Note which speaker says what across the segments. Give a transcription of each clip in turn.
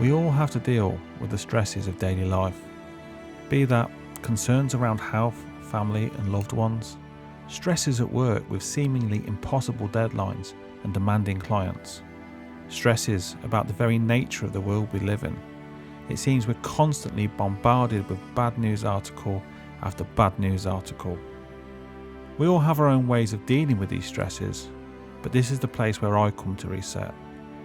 Speaker 1: We all have to deal with the stresses of daily life, be that concerns around health, family and loved ones, stresses at work with seemingly impossible deadlines and demanding clients, stresses about the very nature of the world we live in. It seems we're constantly bombarded with bad news article after bad news article. We all have our own ways of dealing with these stresses, but this is the place where I come to reset,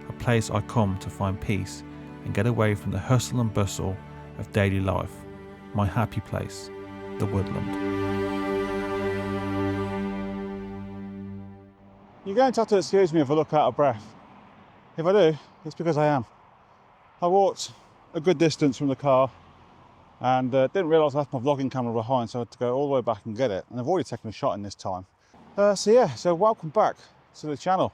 Speaker 1: a place I come to find peace and get away from the hustle and bustle of daily life, my happy place, the Woodland.
Speaker 2: You're going to have to excuse me if I look out of breath. If I do, it's because I am. I walked a good distance from the car and didn't realise I left my vlogging camera behind, so I had to go all the way back and get it. And I've already taken a shot in this time. So welcome back to the channel.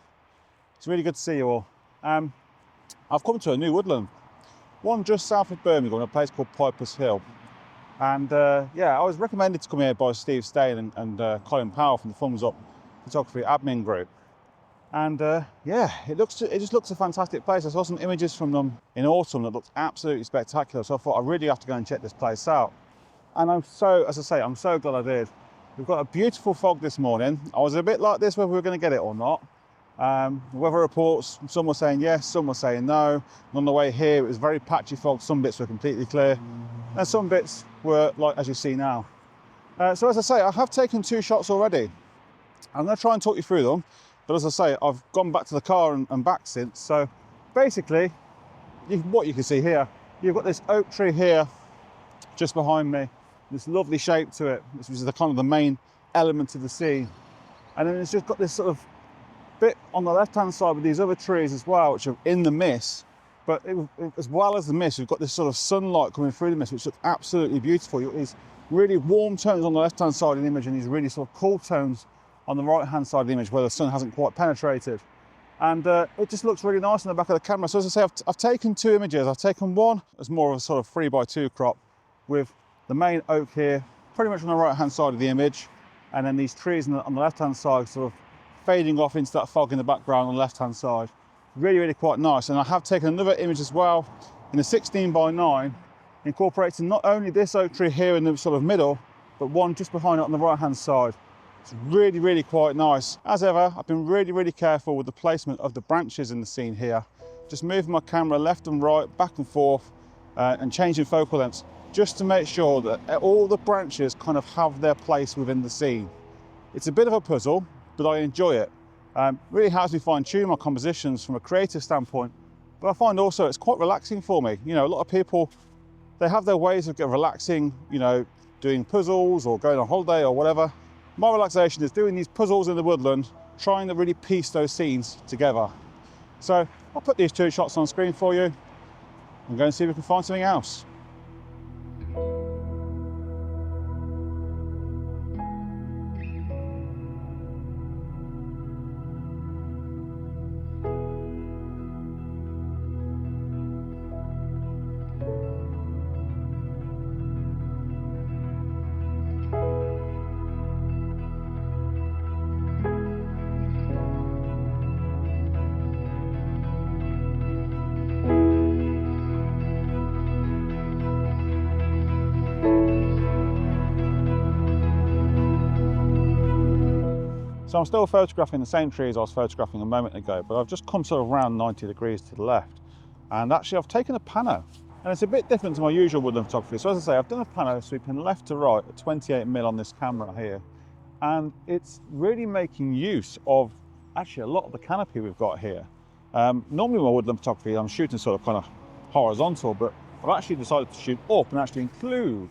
Speaker 2: It's really good to see you all. I've come to a new woodland, one just south of Birmingham, a place called Piper's Hill. And I was recommended to come here by Steve Stain and Colin Powell from the Thumbs Up Photography admin group. And it just looks a fantastic place. I saw some images from them in autumn that looked absolutely spectacular. So I thought I really have to go and check this place out. And I'm so glad I did. We've got a beautiful fog this morning. I was a bit like this whether we were going to get it or not. The weather reports, some were saying yes, some were saying no. And on the way here, it was very patchy fog. Some bits were completely clear, and some bits were like as you see now. So as I say, I have taken 2 shots already. I'm going to try and talk you through them, but as I say, I've gone back to the car and back since. So basically, what you can see here, you've got this oak tree here, just behind me. This lovely shape to it, which is the kind of the main element of the scene. And then it's just got this sort of bit on the left-hand side with these other trees as well, which are in the mist. But as well as the mist, we've got this sort of sunlight coming through the mist, which looks absolutely beautiful. You've got these really warm tones on the left-hand side of the image and these really sort of cool tones on the right-hand side of the image where the sun hasn't quite penetrated. And it just looks really nice on the back of the camera. So as I say, I've taken 2 images. I've taken one as more of a sort of 3x2 crop with the main oak here, pretty much on the right-hand side of the image, and then these trees on the left-hand side sort of fading off into that fog in the background on the left-hand side. Really, really quite nice. And I have taken another image as well in a 16x9, incorporating not only this oak tree here in the sort of middle, but one just behind it on the right-hand side. It's really, really quite nice. As ever, I've been really, really careful with the placement of the branches in the scene here. Just moving my camera left and right, back and forth, and changing focal lengths, just to make sure that all the branches kind of have their place within the scene. It's a bit of a puzzle, but I enjoy it. Really helps me fine-tune my compositions from a creative standpoint, but I find also it's quite relaxing for me. You know, a lot of people, they have their ways of relaxing, you know, doing puzzles or going on holiday or whatever. My relaxation is doing these puzzles in the woodland, trying to really piece those scenes together. So I'll put these 2 shots on screen for you and go and see if we can find something else. So I'm still photographing the same trees I was photographing a moment ago, but I've just come sort of around 90 degrees to the left. And actually I've taken a pano, and it's a bit different to my usual woodland photography. So as I say, I've done a pano sweeping left to right at 28mm on this camera here. And it's really making use of actually a lot of the canopy we've got here. Normally my woodland photography, I'm shooting sort of kind of horizontal, but I've actually decided to shoot up and actually include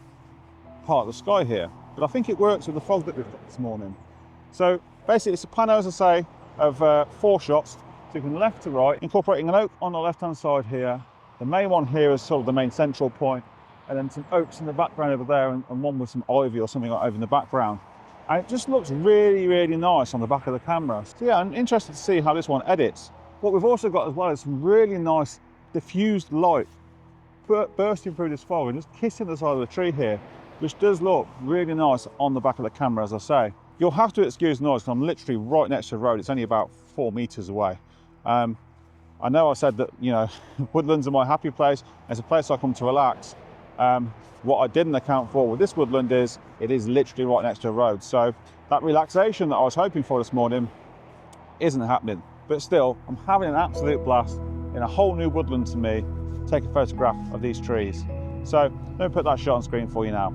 Speaker 2: part of the sky here. But I think it works with the fog that we've got this morning. So basically it's a pano, as I say, of 4 shots, so from left to right, incorporating an oak on the left-hand side here. The main one here is sort of the main central point, and then some oaks in the background over there, and one with some ivy or something like over in the background. And it just looks really, really nice on the back of the camera. So yeah, I'm interested to see how this one edits. What we've also got as well is some really nice diffused light bursting through this fog and just kissing the side of the tree here, which does look really nice on the back of the camera, as I say. You'll have to excuse the noise because I'm literally right next to the road. It's only about 4 meters away. I know I said that, you know, Woodlands are my happy place. It's a place I come to relax. What I didn't account for with this Woodland is it is literally right next to a road. So that relaxation that I was hoping for this morning isn't happening. But still, I'm having an absolute blast in a whole new Woodland to me, take a photograph of these trees. So let me put that shot on screen for you now.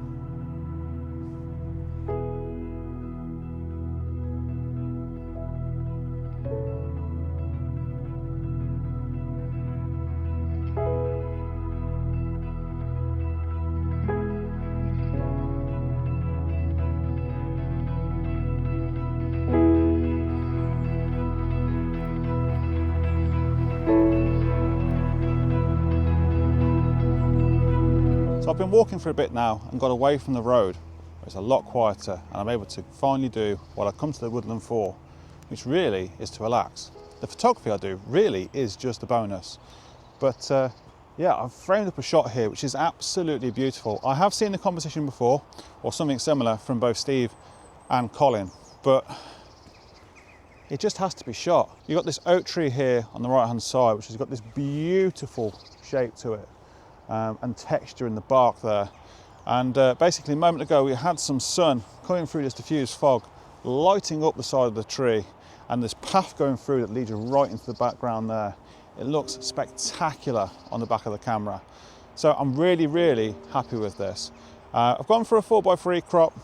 Speaker 2: So I've been walking for a bit now and got away from the road. It's a lot quieter and I'm able to finally do what I come to the Woodland for, which really is to relax. The photography I do really is just a bonus. But yeah, I've framed up a shot here which is absolutely beautiful. I have seen the composition before, or something similar from both Steve and Colin, but it just has to be shot. You've got this oak tree here on the right hand side which has got this beautiful shape to it. And texture in the bark there. And basically a moment ago we had some sun coming through this diffused fog, lighting up the side of the tree, and this path going through that leads you right into the background there. It looks spectacular on the back of the camera. So I'm really, really happy with this. I've gone for a 4x3 crop.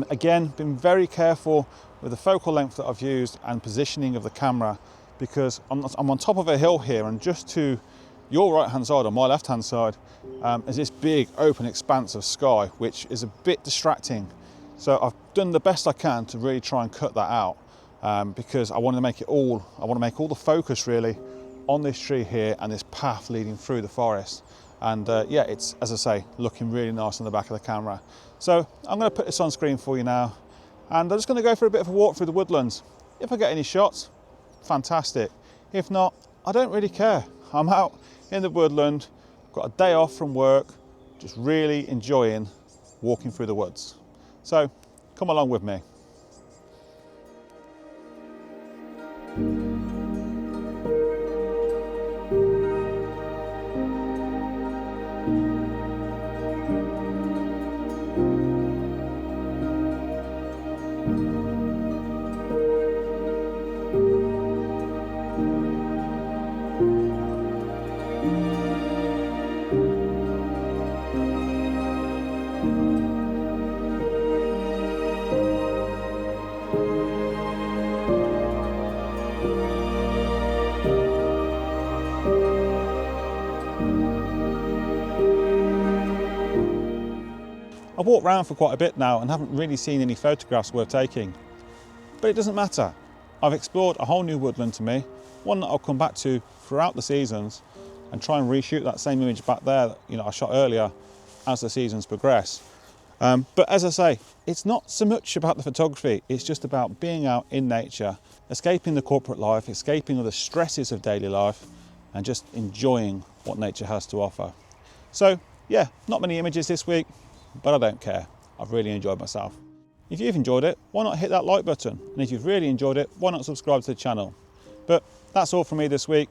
Speaker 2: Again, been very careful with the focal length that I've used and positioning of the camera, because I'm on top of a hill here, and just to your right hand side or my left hand side is this big open expanse of sky, which is a bit distracting. So I've done the best I can to really try and cut that out, because I want to make all the focus really on this tree here and this path leading through the forest. And yeah, it's, as I say, looking really nice on the back of the camera. So I'm going to put this on screen for you now, and I'm just going to go for a bit of a walk through the woodlands. If I get any shots, fantastic. If not, I don't really care. I'm out in the woodland, got a day off from work, just really enjoying walking through the woods. So come along with me. I've walked around for quite a bit now and haven't really seen any photographs worth taking. But it doesn't matter. I've explored a whole new woodland to me, one that I'll come back to throughout the seasons and try and reshoot that same image back there that I shot earlier as the seasons progress. But as I say, it's not so much about the photography, it's just about being out in nature, escaping the corporate life, escaping all the stresses of daily life, and just enjoying what nature has to offer. So yeah, not many images this week, but I don't care. I've really enjoyed myself. If you've enjoyed it, why not hit that like button? And if you've really enjoyed it, why not subscribe to the channel? But that's all from me this week.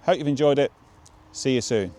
Speaker 2: Hope you've enjoyed it. See you soon.